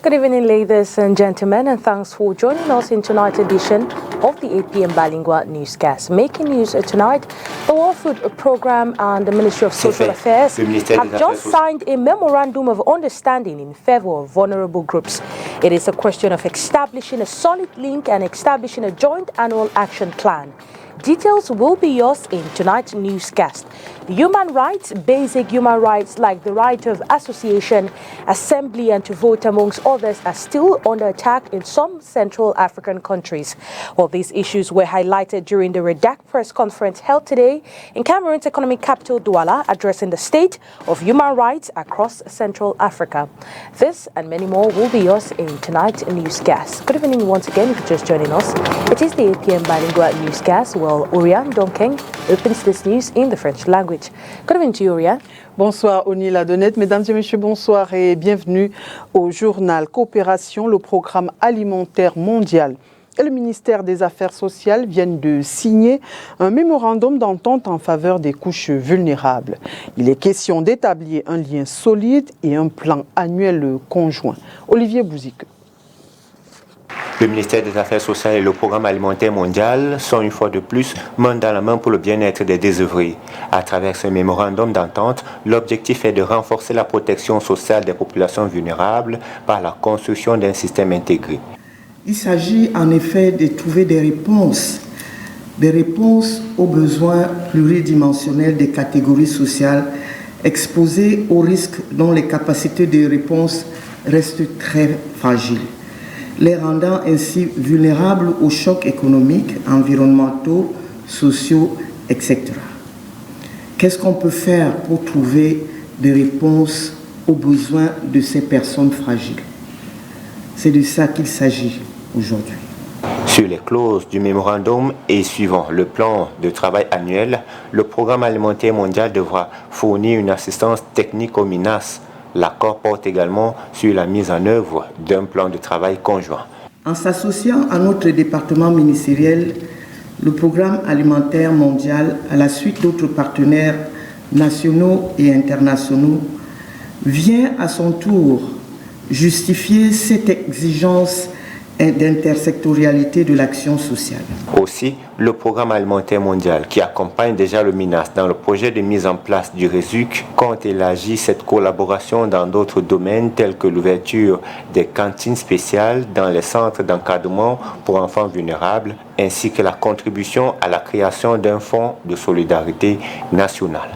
Good evening, ladies and gentlemen, and thanks for joining us in tonight's edition of the 8 p.m. Bilingual Newscast. Making news tonight, the World Food Programme and the Ministry of Social Affairs have just signed a memorandum of understanding in favor of vulnerable groups. It is a question of establishing a solid link and establishing a joint annual action plan. Details will be yours in tonight's newscast. Human rights, basic human rights like the right of association, assembly and to vote amongst others are still under attack in some Central African countries. Well, these issues were highlighted during the REDAC press conference held today in Cameroon's economic capital Douala, addressing the state of human rights across Central Africa. This and many more will be yours in tonight's newscast. Good evening once again if you're just joining us. It is the 8 p.m. Bilingual Newscast. Well, Oriane Donkeng opens this news in the French language. Good evening to you, Oriane. Bonsoir, Oni Ladonnette. Mesdames et messieurs, bonsoir et bienvenue au journal Coopération, le programme alimentaire mondial et le ministère des Affaires sociales viennent de signer un mémorandum d'entente en faveur des couches vulnérables. Il est question d'établir un lien solide et un plan annuel conjoint. Olivier Bouzique. Le ministère des Affaires sociales et le Programme alimentaire mondial sont une fois de plus main dans la main pour le bien-être des désœuvrés. À travers ce mémorandum d'entente, l'objectif est de renforcer la protection sociale des populations vulnérables par la construction d'un système intégré. Il s'agit en effet de trouver des réponses aux besoins pluridimensionnels des catégories sociales exposées aux risques dont les capacités de réponse restent très fragiles, les rendant ainsi vulnérables aux chocs économiques, environnementaux, sociaux, etc. Qu'est-ce qu'on peut faire pour trouver des réponses aux besoins de ces personnes fragiles? C'est de ça qu'il s'agit aujourd'hui. Sur les clauses du mémorandum et suivant le plan de travail annuel, le Programme alimentaire mondial devra fournir une assistance technique aux MINAS. L'accord porte également sur la mise en œuvre d'un plan de travail conjoint. En s'associant à notre département ministériel, le Programme alimentaire mondial, à la suite d'autres partenaires nationaux et internationaux, vient à son tour justifier cette exigence d'intersectorialité de l'action sociale. Aussi, le Programme alimentaire mondial, qui accompagne déjà le MINAS dans le projet de mise en place du RESUC, compte élargir cette collaboration dans d'autres domaines tels que l'ouverture des cantines spéciales dans les centres d'encadrement pour enfants vulnérables, ainsi que la contribution à la création d'un fonds de solidarité nationale.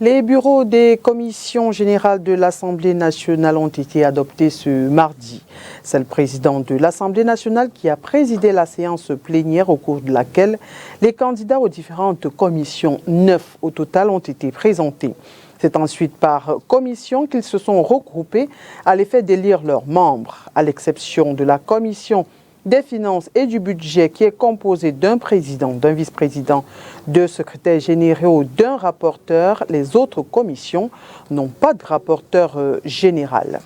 Les bureaux des commissions générales de l'Assemblée nationale ont été adoptés ce mardi. C'est le président de l'Assemblée nationale qui a présidé la séance plénière au cours de laquelle les candidats aux différentes commissions, 9 au total, ont été présentés. C'est ensuite par commission qu'ils se sont regroupés à l'effet d'élire leurs membres, à l'exception de la commission des finances et du budget qui est composé d'un président, d'un vice-président, deux secrétaires généraux, d'un rapporteur. Les autres commissions n'ont pas de rapporteur général.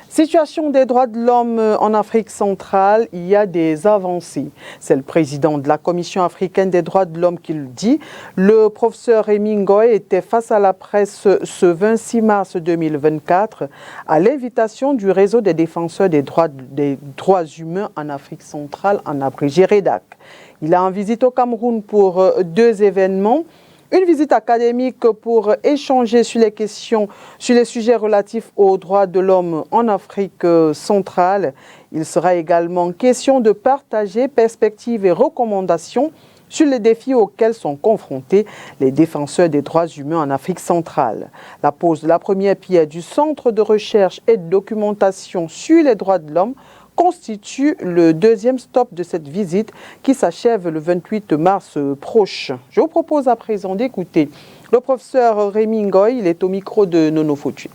Situation des droits de l'homme en Afrique centrale, il y a des avancées. C'est le président de la Commission africaine des droits de l'homme qui le dit. Le professeur Rémy Ngoy était face à la presse ce 26 mars 2024 à l'invitation du réseau des défenseurs des droits humains en Afrique centrale, en abrégé REDAC. Il est en visite au Cameroun pour 2 événements. Une visite académique pour échanger sur les sujets relatifs aux droits de l'homme en Afrique centrale. Il sera également question de partager perspectives et recommandations sur les défis auxquels sont confrontés les défenseurs des droits humains en Afrique centrale. La pose de la première pierre du Centre de recherche et de documentation sur les droits de l'homme constitue le 2e stop de cette visite qui s'achève le 28 mars prochain. Je vous propose à présent d'écouter le professeur Rémy Ngoy. Il est au micro de Nono Foutu.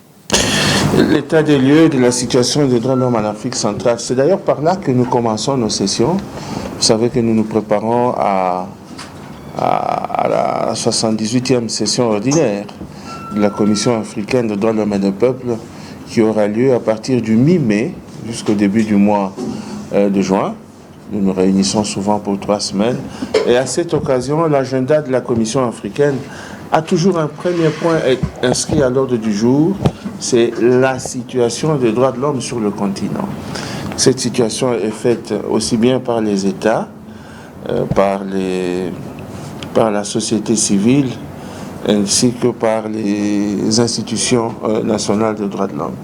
L'état des lieux de la situation des droits de l'homme en Afrique centrale, c'est d'ailleurs par là que nous commençons nos sessions. Vous savez que nous nous préparons à la 78e session ordinaire de la Commission africaine des droits de l'homme et des peuples qui aura lieu à partir du mi-mai jusqu'au début du mois de juin. Nous nous réunissons souvent pour 3 semaines. Et à cette occasion, l'agenda de la Commission africaine a toujours un premier point inscrit à l'ordre du jour c'est la situation des droits de l'homme sur le continent. Cette situation est faite aussi bien par les États, par la société civile, ainsi que par les institutions nationales des droits de l'homme.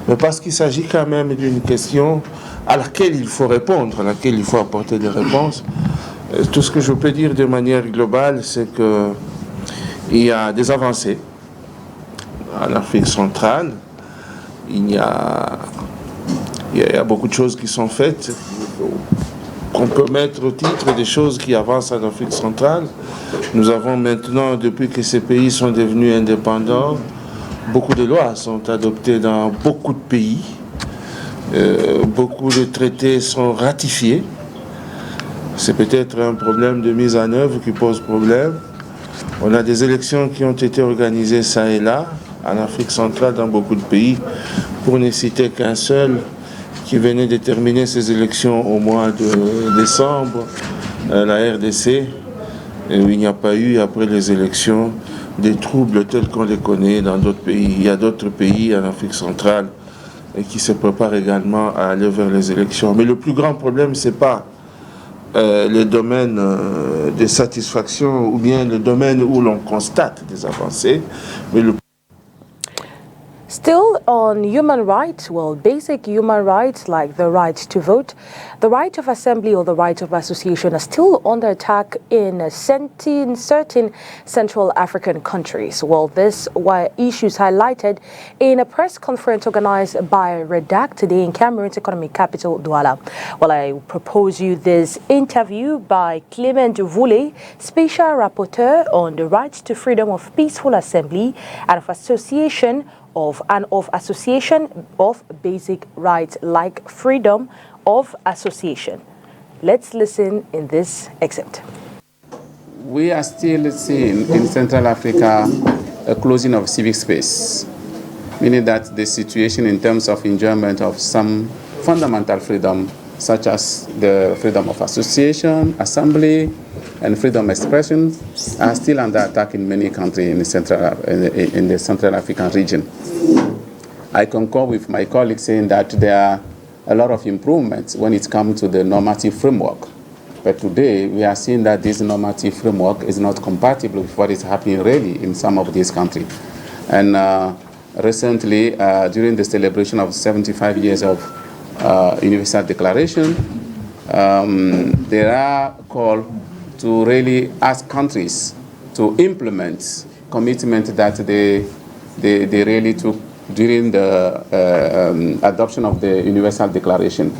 Mais parce qu'il s'agit quand même d'une question à laquelle il faut répondre, à laquelle il faut apporter des réponses. Tout ce que je peux dire de manière globale, c'est qu'il y a des avancées en Afrique centrale. Il y a beaucoup de choses qui sont faites, qu'on peut mettre au titre des choses qui avancent en Afrique centrale. Nous avons maintenant, depuis que ces pays sont devenus indépendants, beaucoup de lois sont adoptées dans beaucoup de pays. Beaucoup de traités sont ratifiés. C'est peut-être un problème de mise en œuvre qui pose problème. On a des élections qui ont été organisées ça et là, en Afrique centrale, dans beaucoup de pays, pour ne citer qu'un seul, qui venait de terminer ses élections au mois de décembre, la RDC, où il n'y a pas eu, après les élections, des troubles tels qu'on les connaît dans d'autres pays. Il y a d'autres pays en Afrique centrale qui se préparent également à aller vers les élections. Mais le plus grand problème, ce n'est pas les domaines de satisfaction ou bien le domaine où l'on constate des avancées, mais le Still on human rights, well, basic human rights like the right to vote, the right of assembly or the right of association are still under attack in certain Central African countries. Well, these were issues highlighted in a press conference organized by REDAC today in Cameroon's economic capital, Douala. Well, I propose you this interview by Clement Voulé, Special Rapporteur on the right to freedom of peaceful assembly and of association of association of basic rights like freedom of association. Let's listen in this excerpt. We are still seeing in Central Africa a closing of civic space, meaning that the situation in terms of enjoyment of some fundamental freedom, such as the freedom of association, assembly, and freedom of expression, are still under attack in many countries in the Central African region. I concur with my colleagues saying that there are a lot of improvements when it comes to the normative framework. But today, we are seeing that this normative framework is not compatible with what is happening really in some of these countries. And recently, during the celebration of 75 years of Universal Declaration, there are calls to really ask countries to implement commitment that they really took during the adoption of the Universal Declaration.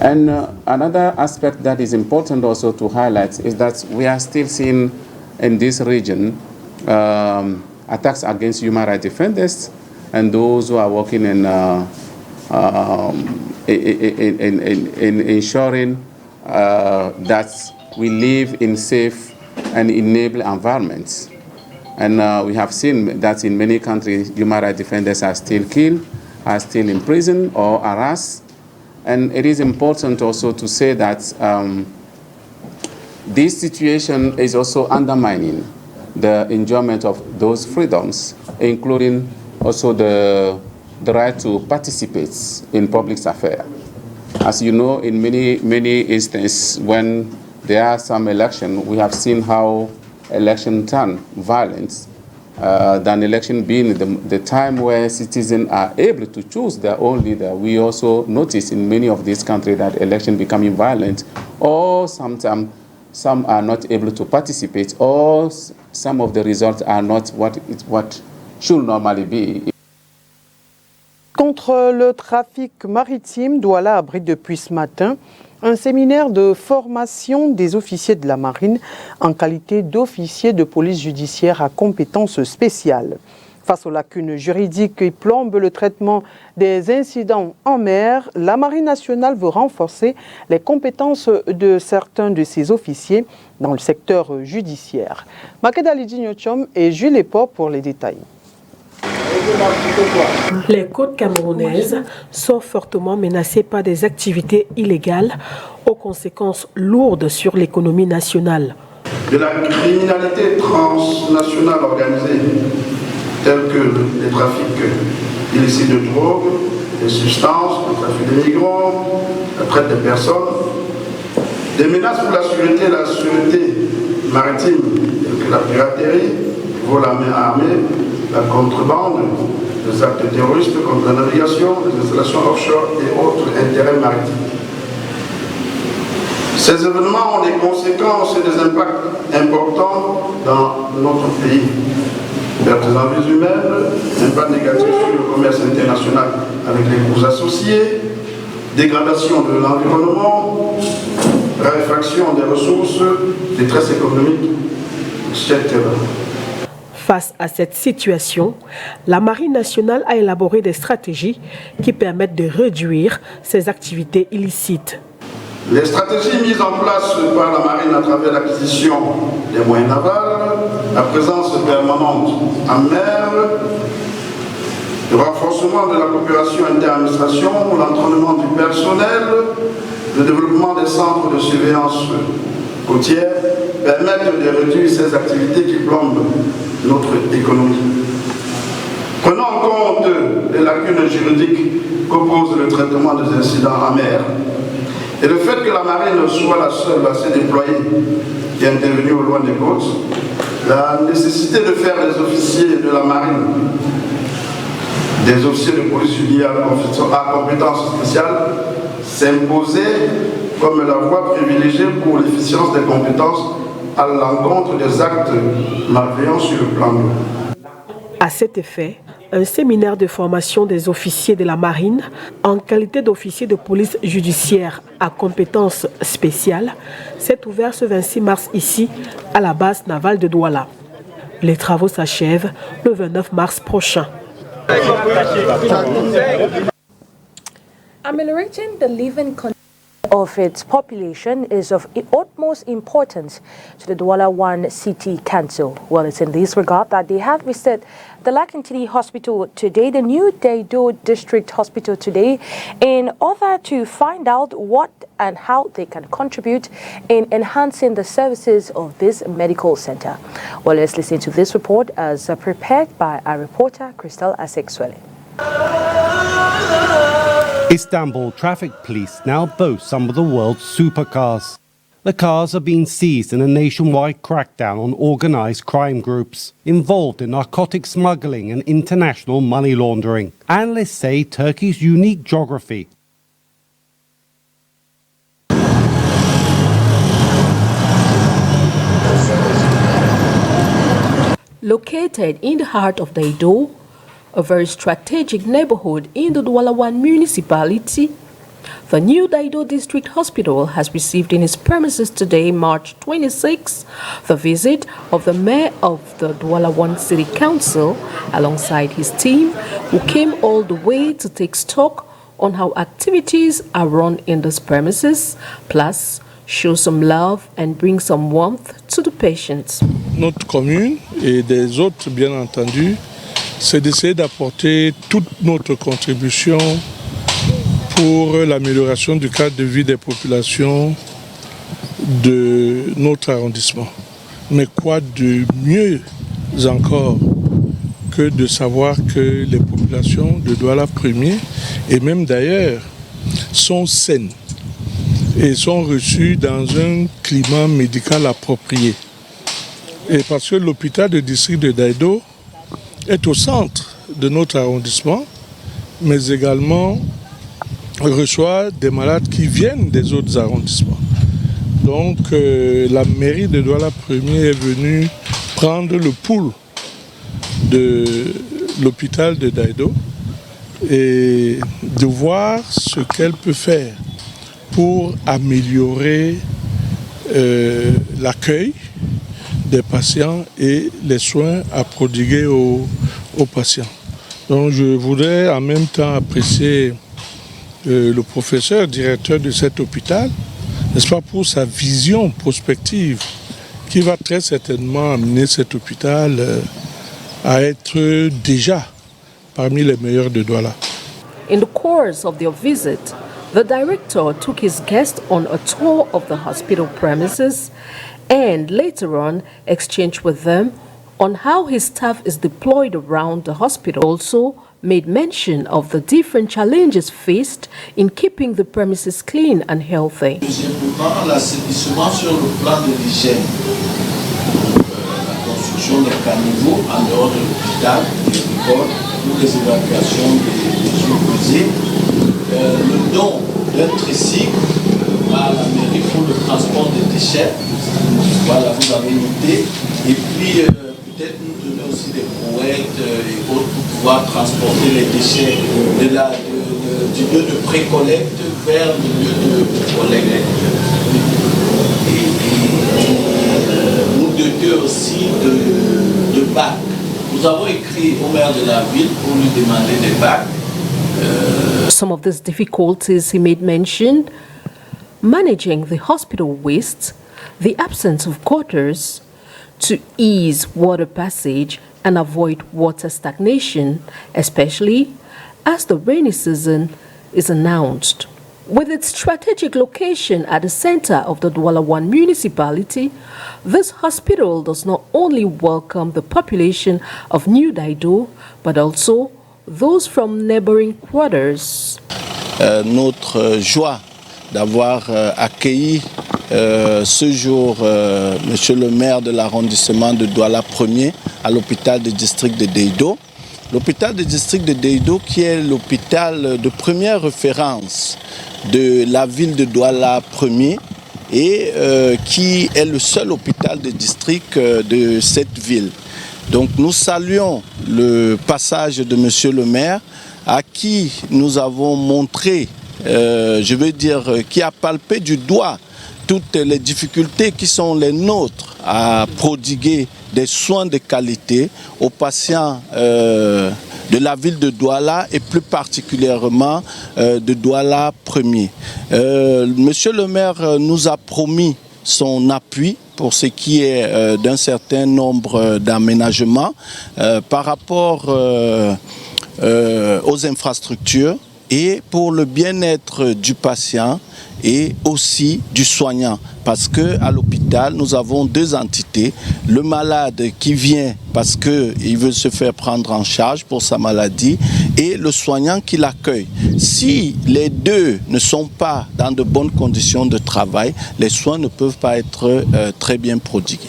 And another aspect that is important also to highlight is that we are still seeing in this region attacks against human rights defenders and those who are working in ensuring that we live in safe and enable environments. And we have seen that in many countries, human rights defenders are still killed, are still in prison or harassed. And it is important also to say that this situation is also undermining the enjoyment of those freedoms, including also the right to participate in public affairs. As you know, in many instances, when there are some elections, we have seen how election turn violence, than election being the time where citizens are able to choose their own leader. We also notice in many of these countries that election becoming violent, or sometimes some are not able to participate, or some of the results are not what should normally be. Contre le trafic maritime, Douala abrite depuis ce matin un séminaire de formation des officiers de la marine en qualité d'officiers de police judiciaire à compétences spéciales. Face aux lacunes juridiques qui plombent le traitement des incidents en mer, la Marine nationale veut renforcer les compétences de certains de ses officiers dans le secteur judiciaire. Makeda Lidinyochom et Jules Epop pour les détails. Les côtes camerounaises sont fortement menacées par des activités illégales aux conséquences lourdes sur l'économie nationale. De la criminalité transnationale organisée, tels que les trafics illicites de drogue, des substances, le trafic de migrants, la traite des personnes, des menaces pour la sûreté maritime, telles que la piraterie, le vol à main armée, la contrebande, les actes terroristes contre la navigation, les installations offshore et autres intérêts maritimes. Ces événements ont des conséquences et des impacts importants dans notre pays. Pertes en vies humaines, impact négatif sur le commerce international avec les groupes associés, dégradation de l'environnement, raréfaction des ressources, détresse économique, etc. Face à cette situation, la Marine nationale a élaboré des stratégies qui permettent de réduire ces activités illicites. Les stratégies mises en place par la Marine à travers l'acquisition des moyens navals, la présence permanente en mer, le renforcement de la coopération inter-administration, l'entraînement du personnel, le développement des centres de surveillance côtière permettent de réduire ces activités qui plombent notre économie. Prenons en compte les lacunes juridiques qu'oppose le traitement des incidents en mer et le fait que la marine soit la seule à se déployer qui est intervenue au loin des côtes, la nécessité de faire des officiers de la marine des officiers de police judiciaire à compétences spéciales s'imposait comme la voie privilégiée pour l'efficience des compétences à l'encontre des actes malveillants sur le plan humain. À cet effet, un séminaire de formation des officiers de la marine en qualité d'officier de police judiciaire à compétences spéciales s'est ouvert ce 26 mars ici à la base navale de Douala. Les travaux s'achèvent le 29 mars prochain. Ameliorating the living conditions of its population is of utmost importance to the Douala One City Council. Well, it's in this regard that they have visited the Lakentini Hospital today, the new Daido District Hospital today, in order to find out what and how they can contribute in enhancing the services of this medical center. Well, let's listen to this report as prepared by our reporter, Crystal Asexwele. Istanbul traffic police now boast some of the world's supercars. The cars are being seized in a nationwide crackdown on organised crime groups involved in narcotic smuggling and international money laundering. Analysts say Turkey's unique geography located in the heart of Daido, a very strategic neighborhood in the Douala One municipality, the new Daido District Hospital has received in its premises today, March 26, the visit of the mayor of the Douala One City Council alongside his team, who came all the way to take stock on how activities are run in this premises, plus show some love and bring some warmth to the patients. Notre commune et des autres, bien entendu, c'est d'essayer d'apporter toute notre contribution pour l'amélioration du cadre de vie des populations de notre arrondissement. Mais quoi de mieux encore que de savoir que les populations de Douala Premier et même d'ailleurs sont saines et sont reçues dans un climat médical approprié. Et parce que l'hôpital de district de Daido est au centre de notre arrondissement, mais également reçoit des malades qui viennent des autres arrondissements. Donc la mairie de Douala Premier est venue prendre le pouls de l'hôpital de Daido et de voir ce qu'elle peut faire pour améliorer l'accueil des patients et les soins à prodiguer aux patients. Donc je voudrais en même temps apprécier le professeur, directeur de cet hôpital, n'est-ce pas, pour sa vision prospective qui va très certainement amener cet hôpital à être déjà parmi les meilleurs de Douala. In the course of their visit, the director took his guest on a tour of the hospital premises and later on exchanged with them on how his staff is deployed around the hospital. Also made mention of the different challenges faced in keeping the premises clean and healthy. L'assainissement sur le plan de l'hygiène, la construction des caniveaux en dehors de l'hôpital, des écoles, pour les évacuations des eaux usées, le don d'un tricycle à la mairie pour le transport des déchets, voilà, vous avez noté, et puis peut-être nous donner aussi des brouettes et autres pour pouvoir transporter les déchets du lieu de pré-collecte vers le lieu de collecte. Et nous doter aussi de bacs. Nous avons écrit au maire de la ville pour lui demander des bacs. Some of these difficulties he made mention: managing the hospital wastes, the absence of gutters, to ease water passage and avoid water stagnation, especially as the rainy season is announced. With its strategic location at the center of the Douala 1 municipality, this hospital does not only welcome the population of New Daido, but also those from neighboring quarters. Notre joie d'avoir accueilli ce jour Monsieur le maire de l'arrondissement de Douala 1er à l'hôpital de district de Daido. L'hôpital de district de Daido qui est l'hôpital de première référence de la ville de Douala 1er et qui est le seul hôpital de district de cette ville. Donc nous saluons le passage de Monsieur le maire à qui nous avons montré, je veux dire, qui a palpé du doigt toutes les difficultés qui sont les nôtres à prodiguer des soins de qualité aux patients de la ville de Douala et plus particulièrement de Douala 1er. Monsieur le maire nous a promis son appui pour ce qui est d'un certain nombre d'aménagements par rapport aux infrastructures et pour le bien-être du patient et aussi du soignant. Parce qu'à l'hôpital, nous avons deux entités. Le malade qui vient parce qu'il veut se faire prendre en charge pour sa maladie et le soignant qui l'accueille. Si les deux ne sont pas dans de bonnes conditions de travail, les soins ne peuvent pas être très bien prodigués.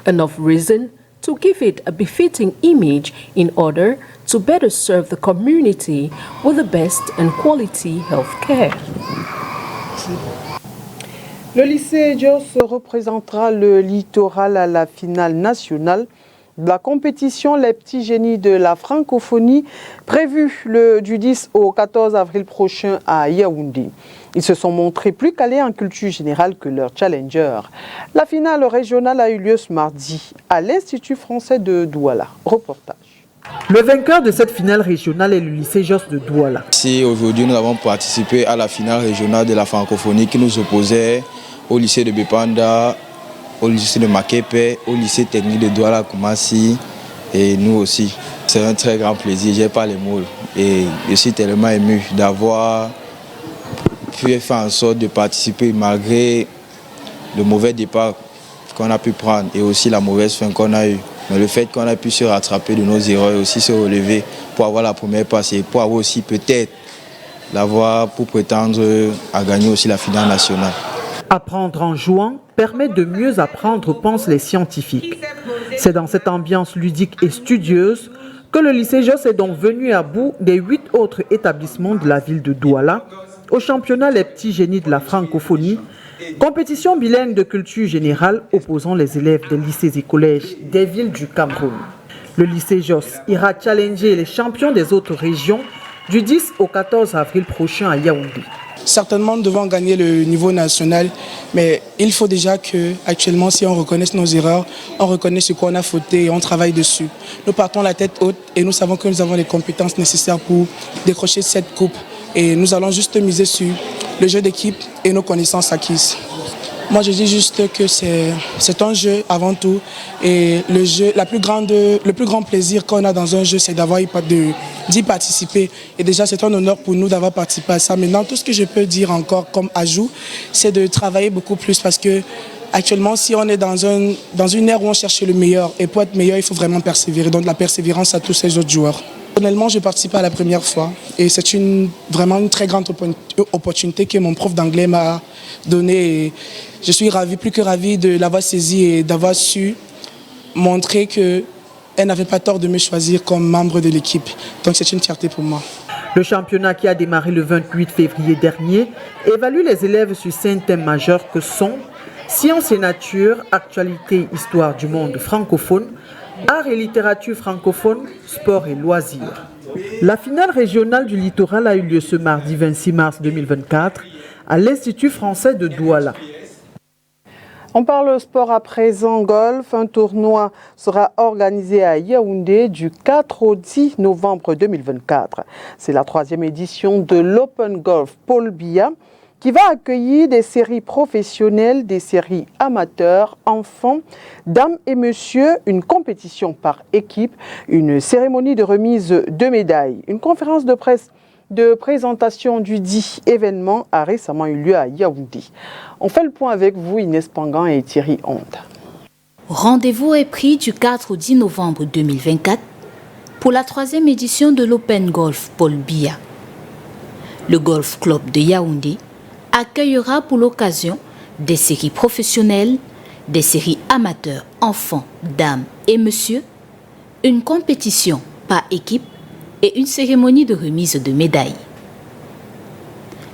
Enough reason to give it a befitting image in order to better serve the community with the best and quality health care. Le lycée Jos représentera le littoral à la finale nationale de la compétition Les Petits Génies de la francophonie prévue du 10 au 14 avril prochain à Yaoundé. Ils se sont montrés plus calés en culture générale que leurs challengers. La finale régionale a eu lieu ce mardi à l'Institut français de Douala. Reportage. Le vainqueur de cette finale régionale est le lycée Jos de Douala. Ici, aujourd'hui, nous avons participé à la finale régionale de la francophonie qui nous opposait au lycée de Bepanda, au lycée de Makepe, au lycée technique de Douala Koumassi et nous aussi. C'est un très grand plaisir, je n'ai pas les mots. Et je suis tellement ému d'avoir pu faire en sorte de participer malgré le mauvais départ qu'on a pu prendre et aussi la mauvaise fin qu'on a eue. Mais le fait qu'on a pu se rattraper de nos erreurs et aussi se relever pour avoir la première place et pour avoir aussi peut-être l'avoir pour prétendre à gagner aussi la finale nationale. Apprendre en jouant permet de mieux apprendre, pensent les scientifiques. C'est dans cette ambiance ludique et studieuse que le lycée Jos est donc venu à bout des 8 autres établissements de la ville de Douala au championnat Les Petits Génies de la francophonie, compétition bilingue de culture générale opposant les élèves des lycées et collèges des villes du Cameroun. Le lycée Jos ira challenger les champions des autres régions du 10 au 14 avril prochain à Yaoundé. Certainement, nous devons gagner le niveau national, mais il faut déjà que, actuellement, si on reconnaisse nos erreurs, on reconnaît ce qu'on a fauté et on travaille dessus. Nous partons la tête haute et nous savons que nous avons les compétences nécessaires pour décrocher cette coupe. Et nous allons juste miser sur le jeu d'équipe et nos connaissances acquises. Moi, je dis juste que c'est un jeu avant tout. Et le jeu, le plus grand plaisir qu'on a dans un jeu, c'est d'y participer. Et déjà, c'est un honneur pour nous d'avoir participé à ça. Maintenant, tout ce que je peux dire encore comme ajout, c'est de travailler beaucoup plus parce que Actuellement, si on est dans une ère où on cherche le meilleur, et pour être meilleur, il faut vraiment persévérer. Donc la persévérance à tous ces autres joueurs. Personnellement, je participe à la première fois et c'est vraiment une très grande opportunité que mon prof d'anglais m'a donnée. Je suis ravi, plus que ravi de l'avoir saisie et d'avoir su montrer qu'elle n'avait pas tort de me choisir comme membre de l'équipe. Donc c'est une fierté pour moi. Le championnat qui a démarré le 28 février dernier évalue les élèves sur 5 thèmes majeurs que sont sciences et nature, actualité, histoire du monde francophone, art et littérature francophone, sport et loisirs. La finale régionale du littoral a eu lieu ce mardi 26 mars 2024 à l'Institut français de Douala. On parle sport à présent, golf. Un tournoi sera organisé à Yaoundé du 4 au 10 novembre 2024. C'est la 3e édition de l'Open Golf Paul Biya qui va accueillir des séries professionnelles, des séries amateurs, enfants, dames et messieurs, une compétition par équipe, une cérémonie de remise de médailles. Une conférence de presse de présentation du dit événement a récemment eu lieu à Yaoundé. On fait le point avec vous, Inès Pangan et Thierry Honte. Rendez-vous est pris du 4 au 10 novembre 2024 pour la 3e édition de l'Open Golf Paul Biya. Le Golf Club de Yaoundé accueillera pour l'occasion des séries professionnelles, des séries amateurs, enfants, dames et messieurs, une compétition par équipe et une cérémonie de remise de médailles.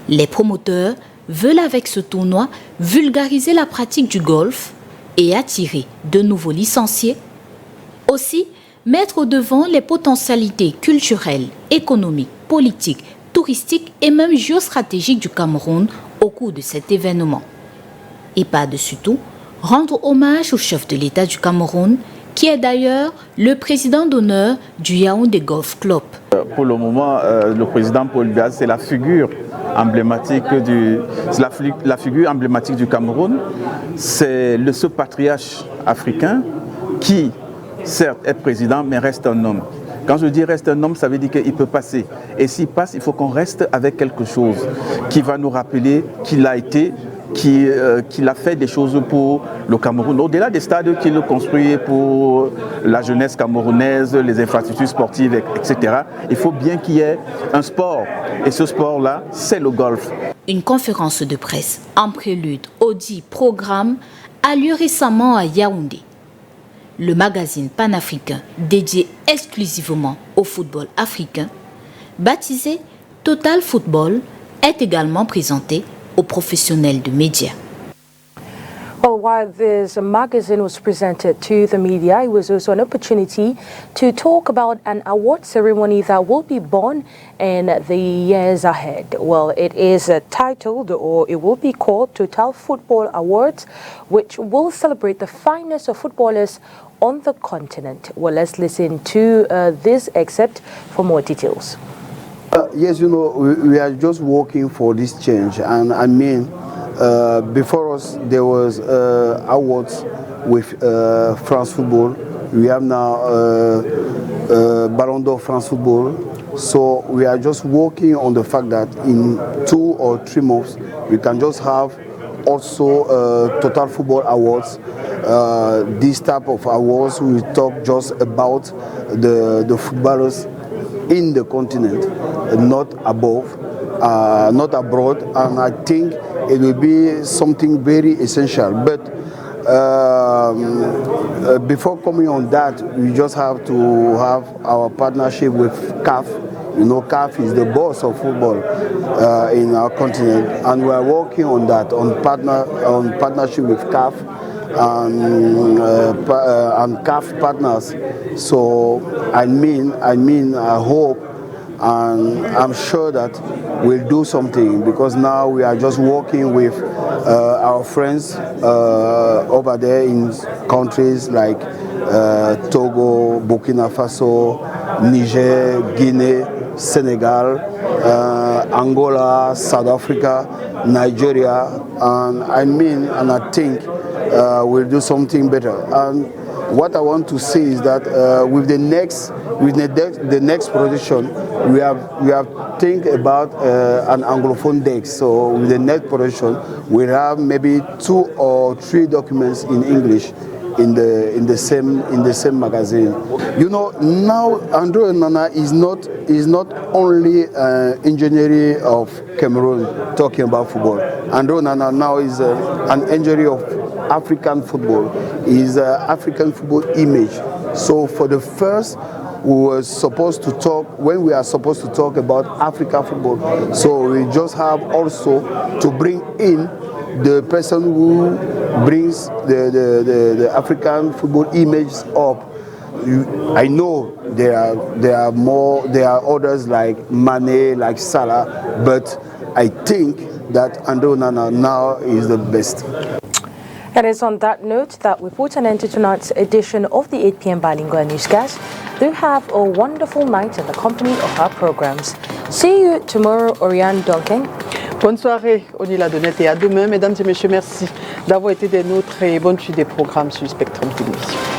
Les promoteurs veulent avec ce tournoi vulgariser la pratique du golf et attirer de nouveaux licenciés. Aussi, mettre au devant les potentialités culturelles, économiques, politiques, touristiques et même géostratégiques du Cameroun au cours de cet événement. Et par-dessus tout, rendre hommage au chef de l'État du Cameroun, qui est d'ailleurs le président d'honneur du Yaoundé Golf Club. Pour le moment, le président Paul Biya, c'est la figure emblématique du Cameroun. C'est ce patriarche africain qui, certes, est président, mais reste un homme. Quand je dis reste un homme, ça veut dire qu'il peut passer. Et s'il passe, il faut qu'on reste avec quelque chose qui va nous rappeler qu'il a été, qu'il a fait des choses pour le Cameroun. Au-delà des stades qu'il construit pour la jeunesse camerounaise, les infrastructures sportives, etc., il faut bien qu'il y ait un sport. Et ce sport-là, c'est le golf. Une conférence de presse en prélude au dit programme a lieu récemment à Yaoundé. Le magazine panafricain dédié exclusivement au football africain, baptisé Total Football, est également présenté aux professionnels de médias. Well, while this magazine was presented to the media, it was also an opportunity to talk about an award ceremony that will be born in the years ahead. Well, it is titled, or it will be called, Total Football Awards, which will celebrate the finest of footballers on the continent. Well, let's listen to this excerpt for more details. Yes, we are just working for this change, and I mean, before us there was awards with France Football. We have now Ballon d'Or France Football. So we are just working on the fact that in 2 or 3 months we can just have also Total Football Awards. This type of awards we talk just about the footballers in the continent, not above, not abroad, and I think it will be something very essential. But before coming on that, we just have to have our partnership with CAF. CAF is the boss of football in our continent, and we are working on that, on partnership with CAF and CAF partners. So I hope, and I'm sure that we'll do something, because now we are just working with our friends over there in countries like Togo, Burkina Faso, Niger, Guinea, Senegal, Angola, South Africa, Nigeria, and I think we'll do something better. And what I want to say is that with the next production, we have think about an Anglophone desk. So with the next production, we'll have maybe 2 or 3 documents in English in the same magazine. You know, now Andrew Onana is not only engineer of Cameroon talking about football. Andrew Onana now is an engineer of African football. Is African football image. So for the first, we are supposed to talk about African football. So we just have also to bring in the person who brings the African football image up. I know there are others like Mane, like Salah, but I think that Andrew Onana now is the best. It is on that note that we put an end to tonight's edition of the 8 p.m. Bilingual Newscast. Do have a wonderful night in the company of our programs. See you tomorrow, Oriane Duncan. Bonne soirée, Onila Donnette, et à demain, mesdames et messieurs, merci d'avoir été des nôtres et bonne suite des programmes sur Spectrum Télévision.